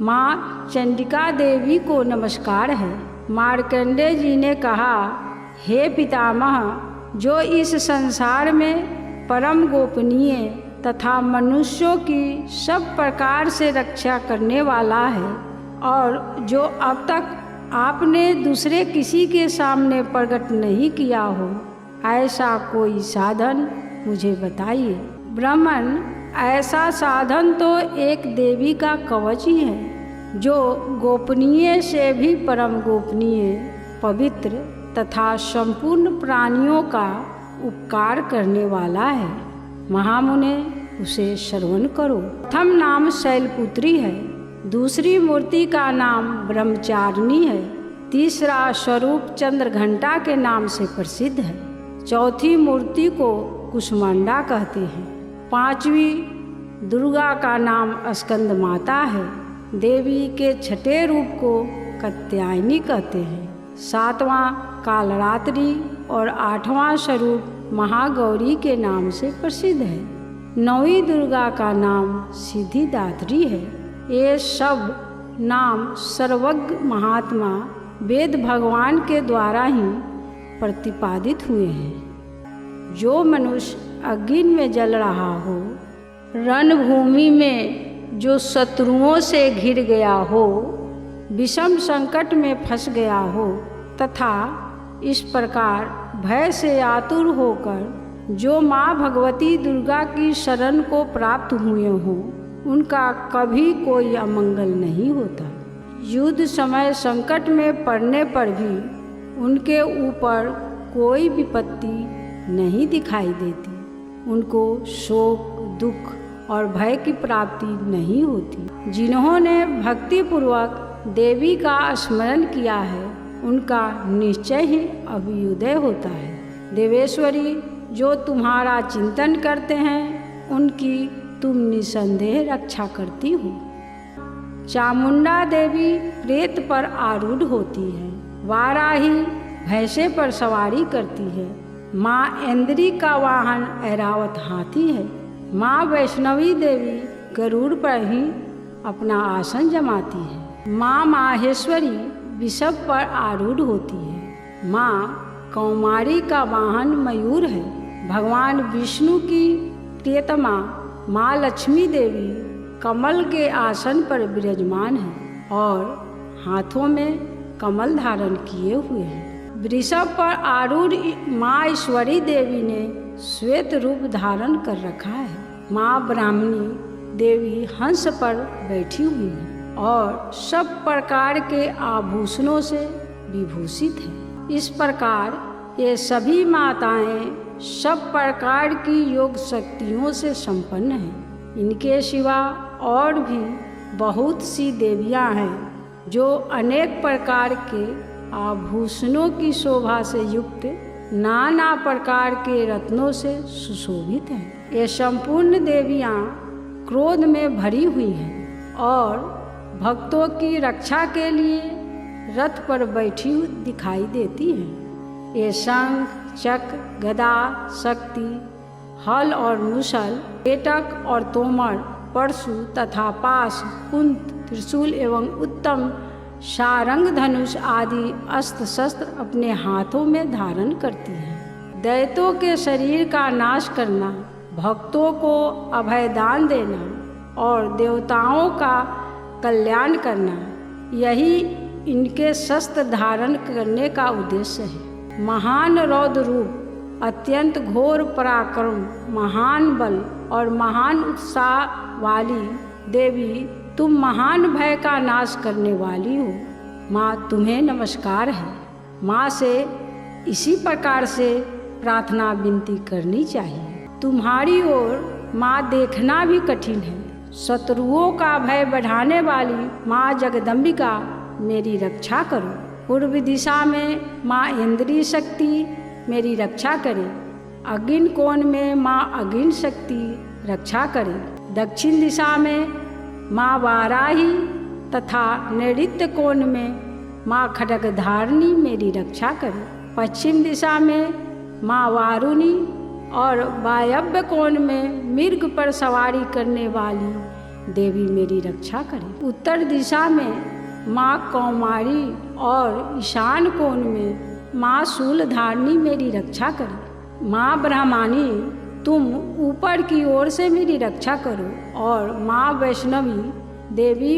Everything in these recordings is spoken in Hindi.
माँ चंडिका देवी को नमस्कार है। मार्कंडेय जी ने कहा, हे पितामह, जो इस संसार में परम गोपनीय तथा मनुष्यों की सब प्रकार से रक्षा करने वाला है और जो अब तक आपने दूसरे किसी के सामने प्रकट नहीं किया हो, ऐसा कोई साधन मुझे बताइए। ब्राह्मण, ऐसा साधन तो एक देवी का कवच ही है, जो गोपनीय से भी परम गोपनीय, पवित्र तथा संपूर्ण प्राणियों का उपकार करने वाला है। महामुने, उसे श्रवण करो। प्रथम नाम शैलपुत्री है, दूसरी मूर्ति का नाम ब्रह्मचारिणी है, तीसरा स्वरूप चंद्रघंटा के नाम से प्रसिद्ध है, चौथी मूर्ति को कुष्मांडा कहते हैं, पांचवी दुर्गा का नाम स्कंद माता है, देवी के छठे रूप को कात्यायनी कहते हैं, सातवां कालरात्रि और आठवां स्वरूप महागौरी के नाम से प्रसिद्ध है, नौवीं दुर्गा का नाम सिद्धिदात्री है। ये सब नाम सर्वज्ञ महात्मा वेद भगवान के द्वारा ही प्रतिपादित हुए हैं। जो मनुष्य अग्नि में जल रहा हो, रणभूमि में जो शत्रुओं से घिर गया हो, विषम संकट में फंस गया हो तथा इस प्रकार भय से आतुर होकर जो माँ भगवती दुर्गा की शरण को प्राप्त हुए हों, उनका कभी कोई अमंगल नहीं होता। युद्ध समय संकट में पड़ने पर भी उनके ऊपर कोई विपत्ति नहीं दिखाई देती, उनको शोक, दुख और भय की प्राप्ति नहीं होती। जिन्होंने भक्तिपूर्वक देवी का स्मरण किया है, उनका निश्चय ही अभ्युदय होता है। देवेश्वरी, जो तुम्हारा चिंतन करते हैं, उनकी तुम निसंदेह रक्षा करती हो। चामुंडा देवी प्रेत पर आरूढ़ होती है, वाराही भैंसे पर सवारी करती है, माँ इंद्री का वाहन ऐरावत हाथी है, माँ वैष्णवी देवी गरुड़ पर ही अपना आसन जमाती है, माँ माहेश्वरी वृषभ पर आरूढ़ होती है, माँ कौमारी का वाहन मयूर है, भगवान विष्णु की प्रियतमा माँ लक्ष्मी देवी कमल के आसन पर विराजमान है और हाथों में कमल धारण किए हुए हैं। वृषभ पर आरूढ़ माँ ईश्वरी देवी ने श्वेत रूप धारण कर रखा है। माँ ब्राह्मणी देवी हंस पर बैठी हुई है और सब प्रकार के आभूषणों से विभूषित है। इस प्रकार ये सभी माताएं सब प्रकार की योग शक्तियों से संपन्न हैं। इनके सिवा और भी बहुत सी देवियां हैं जो अनेक प्रकार के आभूषणों की शोभा से युक्त नाना प्रकार के रत्नों से सुशोभित हैं। ये संपूर्ण देवियां क्रोध में भरी हुई हैं और भक्तों की रक्षा के लिए रथ पर बैठी हुई दिखाई देती हैं। ये शंख, चक्र, गदा, शक्ति, हल और मुसल, पेटक और तोमर, परशु तथा पाश, कुंत, त्रिशूल एवं उत्तम सारंग, धनुष आदि अस्त्र शस्त्र अपने हाथों में धारण करती है। दैत्यों के शरीर का नाश करना, भक्तों को अभयदान देना और देवताओं का कल्याण करना, यही इनके शस्त्र धारण करने का उद्देश्य है। महान रौद्र रूप, अत्यंत घोर पराक्रम, महान बल और महान उत्साह वाली देवी, तुम महान भय का नाश करने वाली हो। माँ, तुम्हें नमस्कार है। माँ से इसी प्रकार से प्रार्थना विनती करनी चाहिए। तुम्हारी ओर माँ देखना भी कठिन है। शत्रुओं का भय बढ़ाने वाली माँ जगदम्बिका, मेरी रक्षा करो। पूर्व दिशा में माँ इंद्री शक्ति मेरी रक्षा करे। अग्नि कोण में माँ अग्नि शक्ति रक्षा करे। दक्षिण दिशा में माँ वाराही तथा नैऋत्य कोण में माँ खड्गधारिणी मेरी रक्षा करे। पश्चिम दिशा में माँ वारुणी और वायव्य कोण में मृग पर सवारी करने वाली देवी मेरी रक्षा करे। उत्तर दिशा में माँ कौमारी और ईशान कोण में माँ शूलधारिणी मेरी रक्षा करे। माँ ब्रह्मानी तुम ऊपर की ओर से मेरी रक्षा करो और माँ वैष्णवी देवी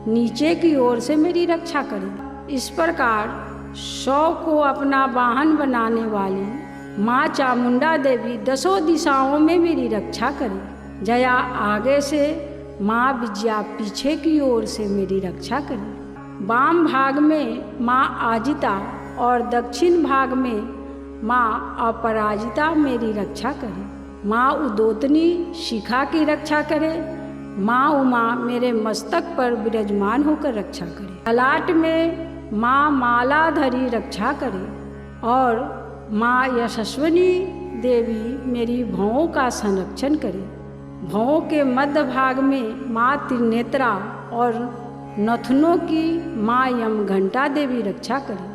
नीचे की ओर से मेरी रक्षा करे। इस प्रकार 100 को अपना वाहन बनाने वाली माँ चामुंडा देवी 10 दिशाओं में मेरी रक्षा करे। जया आगे से, माँ विजया पीछे की ओर से मेरी रक्षा करे। वाम भाग में माँ आजिता और दक्षिण भाग में माँ अपराजिता मेरी रक्षा करे। माँ उदोतनी शिखा की रक्षा करे। माँ उमा मेरे मस्तक पर विराजमान होकर रक्षा करे। ललाट में माँ मालाधरी रक्षा करे और माँ यशस्विनी देवी मेरी भौं का संरक्षण करे। भौं के मध्य भाग में माँ त्रिनेत्रा और नथनों की माँ यमघंटा देवी रक्षा करे।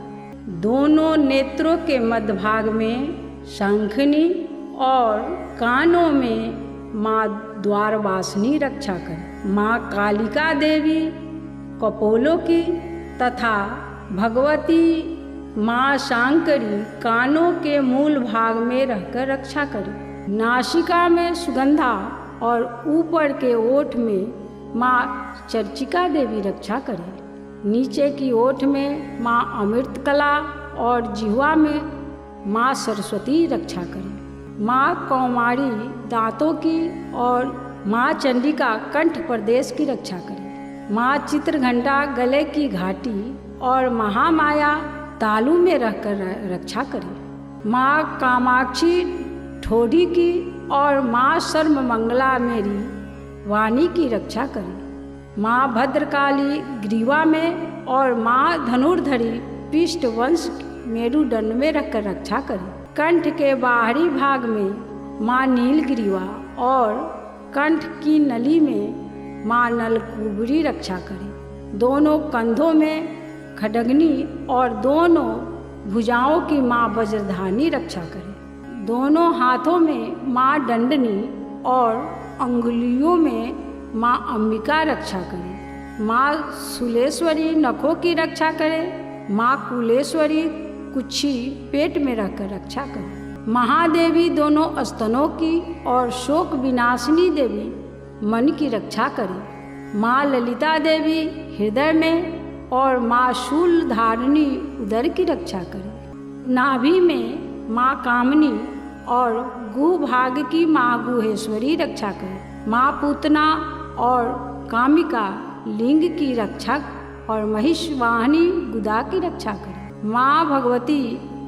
दोनों नेत्रों के मध्य भाग में शंखनी और कानों में माँ द्वारवासिनी रक्षा करे। माँ कालिका देवी कपोलों की तथा भगवती माँ शांकरी कानों के मूल भाग में रहकर रक्षा करे। नासिका में सुगंधा और ऊपर के ओठ में माँ चर्चिका देवी रक्षा करे। नीचे की ओठ में माँ अमृत कला और जिह्वा में माँ सरस्वती रक्षा करे। माँ कौमारी दांतों की और माँ चंडिका कंठ प्रदेश की रक्षा करे। माँ चित्रघंटा गले की घाटी और महामाया तालू में रहकर रक्षा करे। माँ कामाक्षी ठोड़ी की और माँ सर्वमंगला मेरी वाणी की रक्षा करे। माँ भद्रकाली ग्रीवा में और माँ धनुर्धरी पृष्ठ वंश मेरुदंड में रखकर रक्षा करे। कंठ के बाहरी भाग में माँ नीलग्रीवा और कंठ की नली में माँ नलकूबरी रक्षा करे। दोनों कंधों में खड्गनी और दोनों भुजाओं की माँ वज्रधानी रक्षा करे। दोनों हाथों में माँ दंडनी और अंगुलियों में माँ अंबिका रक्षा करे। माँ शूलेश्वरी नखों की रक्षा करे। माँ कुलेश्वरी कुच्छी पेट में रहकर रक्षा करे। महादेवी दोनों स्तनों की और शोक विनाशिनी देवी मन की रक्षा करे। माँ ललिता देवी हृदय में और माँ शूलधारिणी उदर की रक्षा करे। नाभि में माँ कामनी और गुभाग की माँ गुहेश्वरी रक्षा करे। माँ पूतना और कामिका लिंग की रक्षा और महिषवाहिनी गुदा की रक्षा करे। माँ भगवती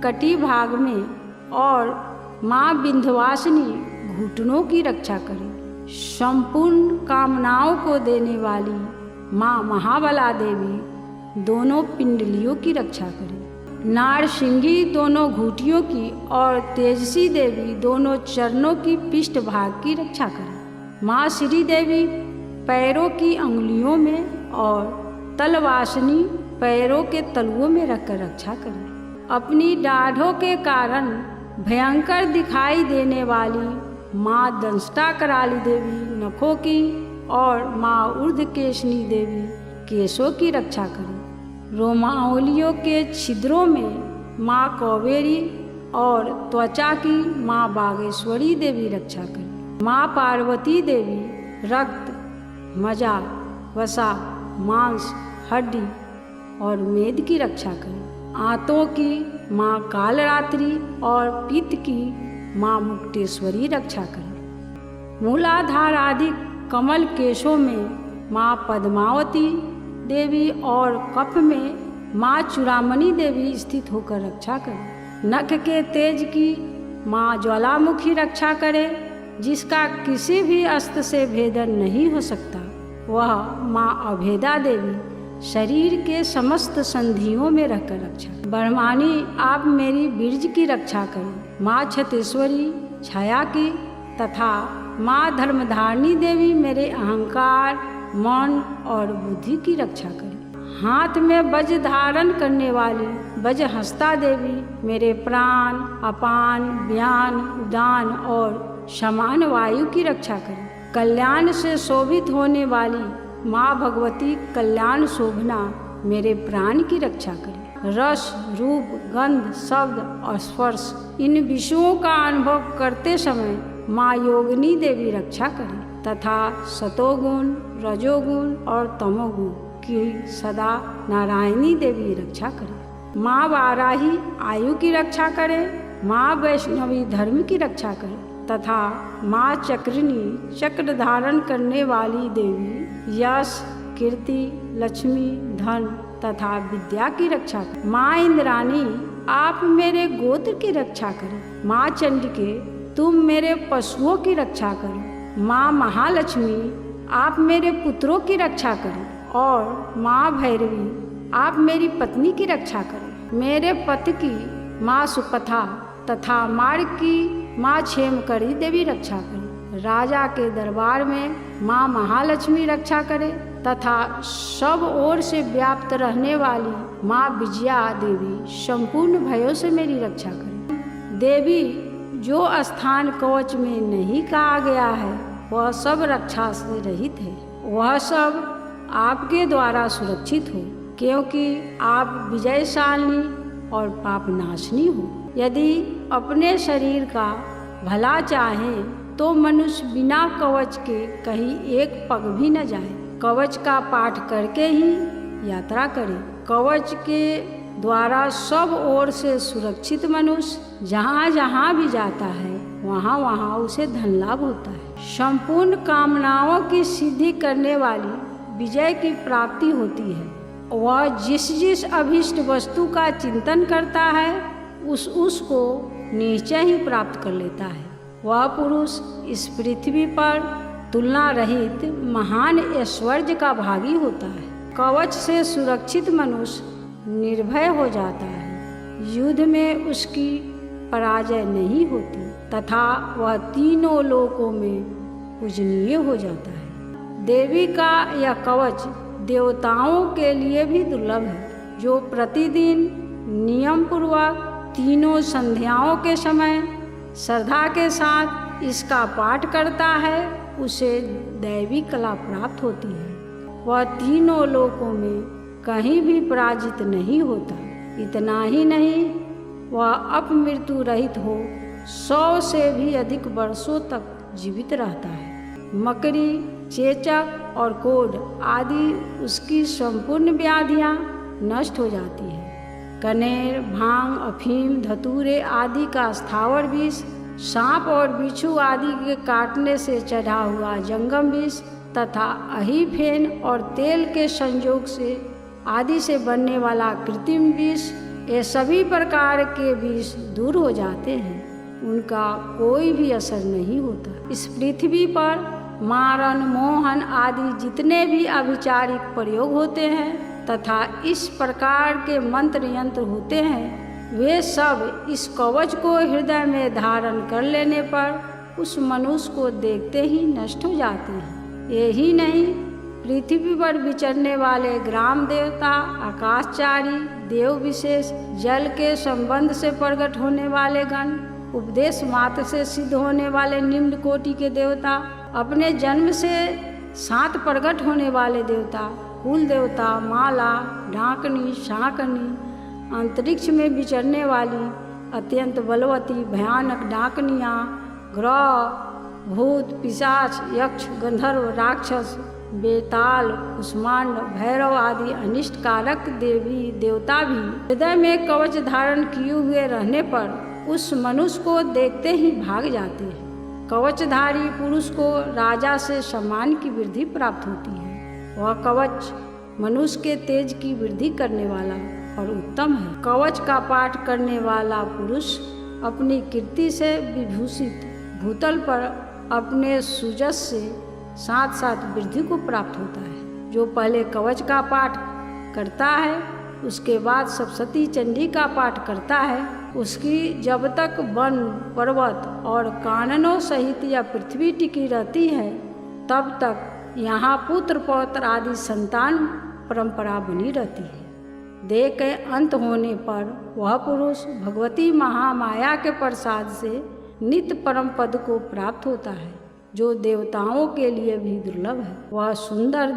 कटी भाग में और माँ विंध्यवासिनी घुटनों की रक्षा करे। संपूर्ण कामनाओं को देने वाली माँ महाबला देवी दोनों पिंडलियों की रक्षा करे। नारसिंगी दोनों घुटियों की और तेजसी देवी दोनों चरणों की पृष्ठ भाग की रक्षा करे। माँ श्री देवी पैरों की अंगुलियों में और तलवासिनी पैरों के तलुओं में रखकर रक्षा करे। अपनी दाढ़ों के कारण भयंकर दिखाई देने वाली माँ दंष्टा कराली देवी नखों की और माँ ऊर्ध्वकेशनी देवी केशों की रक्षा करे। रोमावलियों के छिद्रों में माँ कौवेरी और त्वचा की माँ बागेश्वरी देवी रक्षा करे। माँ पार्वती देवी रक्त, मज्जा, वसा, मांस, हड्डी और मेद की रक्षा करे। आंतों की माँ कालरात्रि और पित्त की माँ मुक्तेश्वरी रक्षा करे। मूलाधार आदि कमल केशों में माँ पद्मावती देवी और कफ में माँ चूड़ामणि देवी स्थित होकर रक्षा करे। नख के तेज की माँ ज्वालामुखी रक्षा करे। जिसका किसी भी अस्त्र से भेदन नहीं हो सकता, वह माँ अभेदा देवी शरीर के समस्त संधियों में रहकर रक्षा। ब्रह्मानी आप मेरी बीर्ज की रक्षा करें। माँ छतेश्वरी छाया की तथा माँ धर्मधारिणी देवी मेरे अहंकार, मन और बुद्धि की रक्षा करें। हाथ में वज्र धारण करने वाली वज्रहस्ता देवी मेरे प्राण, अपान, व्यान, उदान और समान वायु की रक्षा करें। कल्याण से शोभित होने वाली माँ भगवती कल्याण शोभना मेरे प्राण की रक्षा करे। रस, रूप, गंध, शब्द और स्पर्श इन विषयों का अनुभव करते समय माँ योगिनी देवी रक्षा करे तथा सतोगुण, रजोगुण और तमोगुण की सदा नारायणी देवी रक्षा करे। माँ वाराही आयु की रक्षा करे, माँ वैष्णवी धर्म की रक्षा करे तथा माँ चक्रिणी चक्र धारण करने वाली देवी यश, कीर्ति, लक्ष्मी, धन तथा विद्या की रक्षा करे। माँ इंद्राणी आप मेरे गोत्र की रक्षा करें। माँ चंडिके तुम मेरे पशुओं की रक्षा करो। माँ महालक्ष्मी आप मेरे पुत्रों की रक्षा करें और माँ भैरवी आप मेरी पत्नी की रक्षा करें। मेरे पति की माँ सुपथा तथा मार्ग की माँ क्षेमकरी देवी रक्षा करे। राजा के दरबार में माँ महालक्ष्मी रक्षा करे तथा सब ओर से व्याप्त रहने वाली माँ विजया देवी संपूर्ण भयों से मेरी रक्षा करे। देवी जो स्थान कवच में नहीं कहा गया है वह सब रक्षा से रहित है, वह सब आपके द्वारा सुरक्षित हो, क्योंकि आप विजयशालिनी और पापनाशनी हो। यदि अपने शरीर का भला चाहें तो मनुष्य बिना कवच के कहीं एक पग भी न जाए। कवच का पाठ करके ही यात्रा करे। कवच के द्वारा सब ओर से सुरक्षित मनुष्य जहाँ जहाँ भी जाता है वहाँ वहाँ उसे धन लाभ होता है। संपूर्ण कामनाओं की सिद्धि करने वाली विजय की प्राप्ति होती है। वह जिस जिस अभीष्ट वस्तु का चिंतन करता है उसको निश्चय ही प्राप्त कर लेता है। वह पुरुष इस पृथ्वी पर तुलना रहित महान ऐश्वर्य का भागी होता है। कवच से सुरक्षित मनुष्य निर्भय हो जाता है, युद्ध में उसकी पराजय नहीं होती तथा वह तीनों लोकों में पूजनीय हो जाता है। देवी का यह कवच देवताओं के लिए भी दुर्लभ है। जो प्रतिदिन नियम पूर्वक तीनों संध्याओं के समय श्रद्धा के साथ इसका पाठ करता है उसे दैवी कला प्राप्त होती है। वह तीनों लोकों में कहीं भी पराजित नहीं होता। इतना ही नहीं, वह अपमृत्यु रहित हो 100 से भी अधिक वर्षों तक जीवित रहता है। मकड़ी, चेचक और कोढ़ आदि उसकी संपूर्ण व्याधियाँ नष्ट हो जाती है। कनेर, भांग, अफीम, धतूरे आदि का स्थावर विष, सांप और बिच्छू आदि के काटने से चढ़ा हुआ जंगम विष तथा अहीफेन और तेल के संयोग से आदि से बनने वाला कृत्रिम विष, ये सभी प्रकार के विष दूर हो जाते हैं, उनका कोई भी असर नहीं होता। इस पृथ्वी पर मारन, मोहन आदि जितने भी अभिचारिक प्रयोग होते हैं तथा इस प्रकार के मंत्र यंत्र होते हैं वे सब इस कवच को हृदय में धारण कर लेने पर उस मनुष्य को देखते ही नष्ट हो जाते हैं। यही नहीं, पृथ्वी पर विचरने वाले ग्राम देवता, आकाशचारी, देव विशेष, जल के संबंध से प्रकट होने वाले गण, उपदेश मात्र से सिद्ध होने वाले निम्न कोटि के देवता, अपने जन्म से साथ प्रकट होने वाले देवता, कुल देवता, माला, ढाकनी, शाकनी, अंतरिक्ष में विचरने वाली अत्यंत बलवती भयानक डाकनियाँ, ग्रह, भूत, पिशाच, यक्ष, गंधर्व, राक्षस, बेताल, कुष्मांड, भैरव आदि अनिष्टकारक देवी देवता भी हृदय में कवच धारण किए हुए रहने पर उस मनुष्य को देखते ही भाग जाते हैं। कवचधारी पुरुष को राजा से सम्मान की वृद्धि प्राप्त होती है। वह कवच मनुष्य के तेज की वृद्धि करने वाला और उत्तम है। कवच का पाठ करने वाला पुरुष अपनी कीर्ति से विभूषित भूतल पर अपने सुजस से साथ साथ वृद्धि को प्राप्त होता है। जो पहले कवच का पाठ करता है उसके बाद सप्तशती चंडी का पाठ करता है, उसकी जब तक वन, पर्वत और काननों सहित यह पृथ्वी टिकी रहती है तब तक यहाँ पुत्र पौत्र आदि संतान परंपरा बनी रहती है। देह के अंत होने पर वह पुरुष भगवती महामाया के प्रसाद से नित्य परम पद को प्राप्त होता है। जो देवताओं के लिए भी दुर्लभ है। वह सुंदर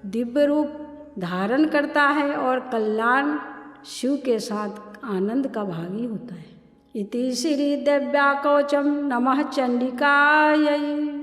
दिव्य रूप धारण करता है और कल्याण शिव के साथ आनंद का भागी होता है। इति श्री दिव्या कवचम नमः चंडिकायै।